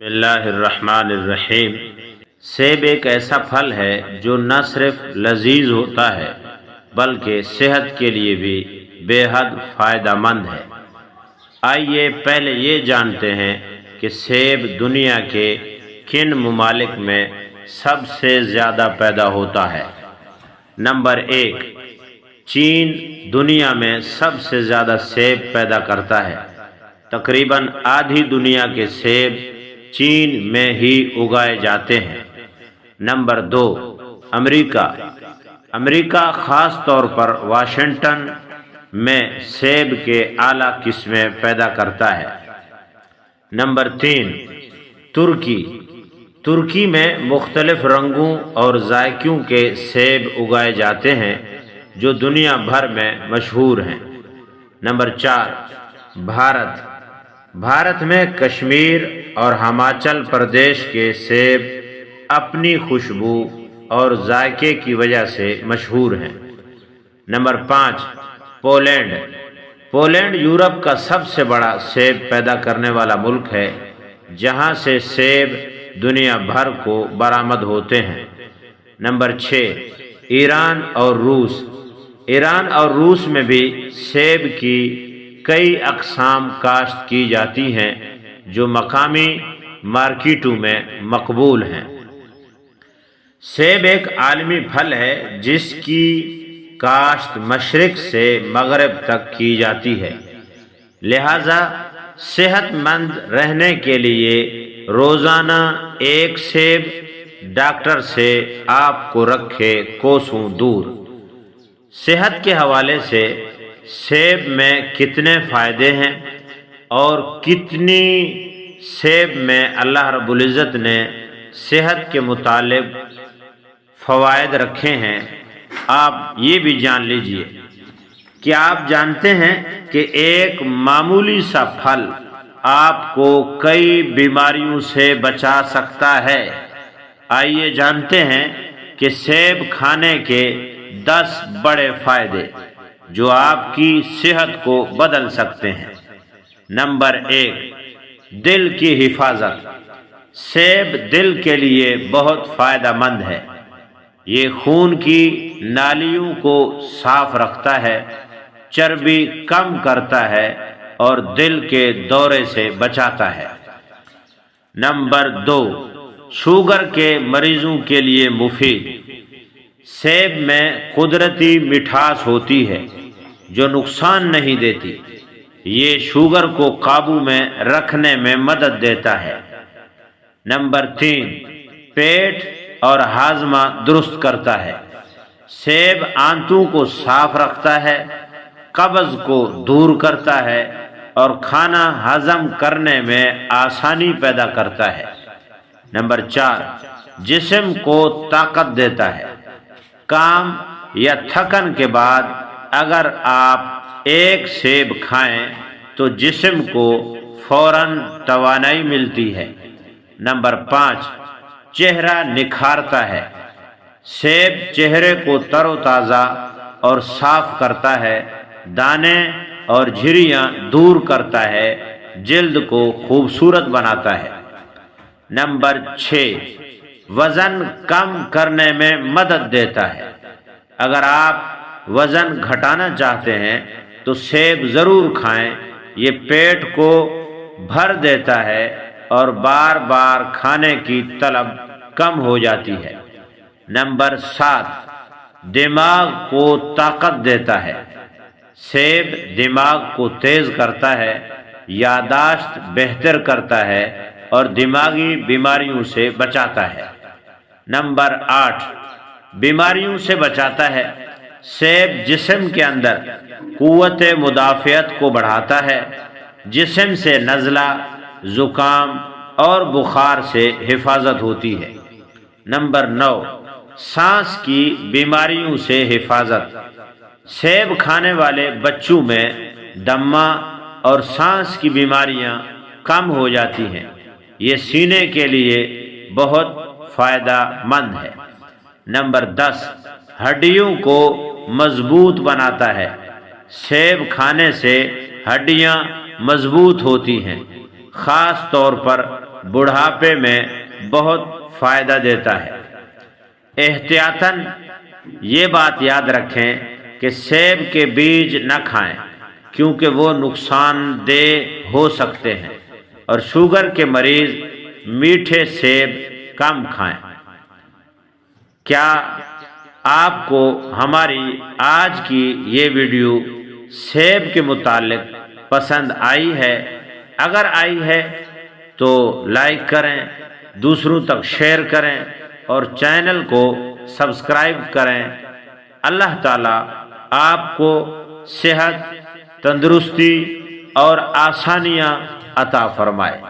بسم اللہ الرحمن الرحیم۔ سیب ایک ایسا پھل ہے جو نہ صرف لذیذ ہوتا ہے بلکہ صحت کے لیے بھی بے حد فائدہ مند ہے۔ آئیے پہلے یہ جانتے ہیں کہ سیب دنیا کے کن ممالک میں سب سے زیادہ پیدا ہوتا ہے۔ نمبر 1، چین دنیا میں سب سے زیادہ سیب پیدا کرتا ہے۔ تقریباً آدھی دنیا کے سیب چین میں ہی اگائے جاتے ہیں۔ نمبر 2، امریکہ خاص طور پر واشنگٹن میں سیب کے اعلیٰ قسمیں پیدا کرتا ہے۔ نمبر 3، ترکی میں مختلف رنگوں اور ذائقوں کے سیب اگائے جاتے ہیں جو دنیا بھر میں مشہور ہیں۔ نمبر 4، بھارت میں کشمیر اور ہماچل پردیش کے سیب اپنی خوشبو اور ذائقے کی وجہ سے مشہور ہیں۔ نمبر 5، پولینڈ یورپ کا سب سے بڑا سیب پیدا کرنے والا ملک ہے، جہاں سے سیب دنیا بھر کو برآمد ہوتے ہیں۔ نمبر 6، ایران اور روس میں بھی سیب کی کئی اقسام کاشت کی جاتی ہیں جو مقامی مارکیٹوں میں مقبول ہیں۔ سیب ایک عالمی پھل ہے جس کی کاشت مشرق سے مغرب تک کی جاتی ہے، لہذا صحت مند رہنے کے لیے روزانہ ایک سیب ڈاکٹر سے آپ کو رکھے کوسوں دور۔ صحت کے حوالے سے سیب میں کتنے فائدے ہیں اور کتنی سیب میں اللہ رب العزت نے صحت کے متعلق فوائد رکھے ہیں، آپ یہ بھی جان لیجئے۔ کیا آپ جانتے ہیں کہ ایک معمولی سا پھل آپ کو کئی بیماریوں سے بچا سکتا ہے؟ آئیے جانتے ہیں کہ سیب کھانے کے 10 بڑے فائدے جو آپ کی صحت کو بدل سکتے ہیں۔ نمبر 1، دل کی حفاظت۔ سیب دل کے لیے بہت فائدہ مند ہے۔ یہ خون کی نالیوں کو صاف رکھتا ہے، چربی کم کرتا ہے اور دل کے دورے سے بچاتا ہے۔ نمبر 2، شوگر کے مریضوں کے لیے مفید۔ سیب میں قدرتی مٹھاس ہوتی ہے جو نقصان نہیں دیتی، یہ شوگر کو قابو میں رکھنے میں مدد دیتا ہے۔ نمبر 3، پیٹ اور ہاضمہ درست کرتا ہے۔ سیب آنتوں کو صاف رکھتا ہے، قبض کو دور کرتا ہے اور کھانا ہضم کرنے میں آسانی پیدا کرتا ہے۔ نمبر 4، جسم کو طاقت دیتا ہے۔ کام یا تھکن کے بعد اگر آپ ایک سیب کھائیں تو جسم کو فوراً توانائی ملتی ہے۔ نمبر 5، چہرہ نکھارتا ہے۔ سیب چہرے کو تر و تازہ اور صاف کرتا ہے، دانے اور جھریاں دور کرتا ہے، جلد کو خوبصورت بناتا ہے۔ نمبر 6، وزن کم کرنے میں مدد دیتا ہے۔ اگر آپ وزن گھٹانا چاہتے ہیں تو سیب ضرور کھائیں، یہ پیٹ کو بھر دیتا ہے اور بار بار کھانے کی طلب کم ہو جاتی ہے۔ نمبر 7، دماغ کو طاقت دیتا ہے۔ سیب دماغ کو تیز کرتا ہے، یادداشت بہتر کرتا ہے اور دماغی بیماریوں سے بچاتا ہے۔ نمبر 8، بیماریوں سے بچاتا ہے۔ سیب جسم کے اندر قوت مدافعت کو بڑھاتا ہے، جسم سے نزلہ، زکام اور بخار سے حفاظت ہوتی ہے۔ نمبر 9، سانس کی بیماریوں سے حفاظت۔ سیب کھانے والے بچوں میں دمہ اور سانس کی بیماریاں کم ہو جاتی ہیں، یہ سینے کے لیے بہت فائدہ مند ہے۔ نمبر 10، ہڈیوں کو مضبوط بناتا ہے۔ سیب کھانے سے ہڈیاں مضبوط ہوتی ہیں، خاص طور پر بڑھاپے میں بہت فائدہ دیتا ہے۔ احتیاطاً یہ بات یاد رکھیں کہ سیب کے بیج نہ کھائیں کیونکہ وہ نقصان دہ ہو سکتے ہیں، اور شوگر کے مریض میٹھے سیب کم کھائیں۔ کیا آپ کو ہماری آج کی یہ ویڈیو سیب کے متعلق پسند آئی ہے؟ اگر آئی ہے تو لائک کریں، دوسروں تک شیئر کریں اور چینل کو سبسکرائب کریں۔ اللہ تعالیٰ آپ کو صحت، تندرستی اور آسانیاں عطا فرمائے۔